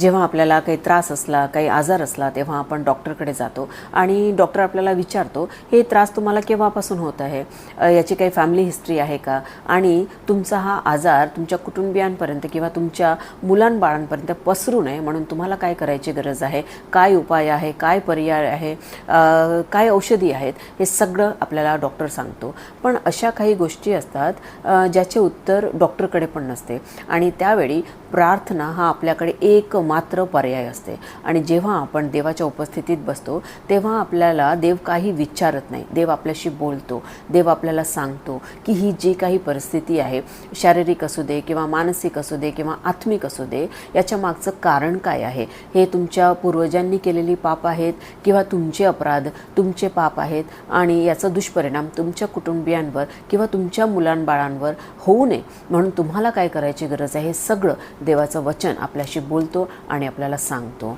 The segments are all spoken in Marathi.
जेव्हा आपल्याला काही त्रास असला, काही आजार असला, तेव्हा आपण डॉक्टरकडे जातो आणि डॉक्टर आपल्याला विचारतो, हे त्रास तुम्हाला केव्हापासून होत आहे, याची काही फॅमिली हिस्ट्री आहे का, आणि तुमचा हा आजार तुमच्या कुटुंबियांपर्यंत किंवा तुमच्या मुलांबाळांपर्यंत पसरू नये म्हणून तुम्हाला काय करायची गरज आहे, काय उपाय आहे, काय पर्याय आहे, काय औषधी आहेत, हे सगळं आपल्याला डॉक्टर सांगतो. पण अशा काही गोष्टी असतात ज्याचे उत्तर डॉक्टरकडे पण नसते आणि त्यावेळी प्रार्थना हा आपल्याकडे एकमात्र पर्याय असते. आणि जेव्हा आपण देवाच्या उपस्थितीत बसतो तेव्हा आपल्याला देव काही विचारत नाही, देव आपल्याशी बोलतो, देव आपल्याला सांगतो की ही जी काही परिस्थिती आहे, शारीरिक असू दे किंवा मानसिक असू दे किंवा आत्मिक असू दे, याच्या मागचं कारण काय आहे, हे तुमच्या पूर्वजांनी केलेली पाप आहेत किंवा तुमचे अपराध, तुमचे पाप आहेत आणि याचा दुष्परिणाम तुमच्या कुटुंबियांवर किंवा तुमच्या मुलांबाळांवर होऊ नये म्हणून तुम्हाला काय करायची गरज आहे, हे सगळं देवाचं वचन आपल्याशी बोलतो आणि आपल्याला सांगतो.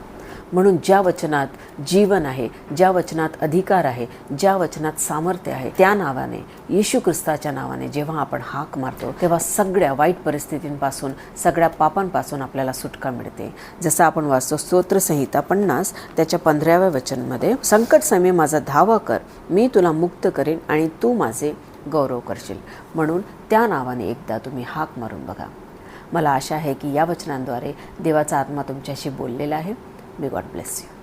म्हणून ज्या वचनात जीवन आहे, ज्या वचनात अधिकार आहे, ज्या वचनात सामर्थ्य आहे, त्या नावाने, येशू ख्रिस्ताच्या नावाने जेव्हा आपण हाक मारतो तेव्हा सगळ्या वाईट परिस्थितींपासून, सगळ्या पापांपासून आपल्याला सुटका मिळते. जसं आपण वाचतो स्तोत्रसंहिता 50 त्याच्या 15व्या वचनमध्ये, संकट समय माझा धावा कर, मी तुला मुक्त करेन आणि तू माझे गौरव करशील. म्हणून त्या नावाने एकदा तुम्ही हाक मारून बघा. मला आशा आहे की या वचनांद्वारे देवाचा आत्मा तुमच्याशी बोललेला आहे. May God bless you.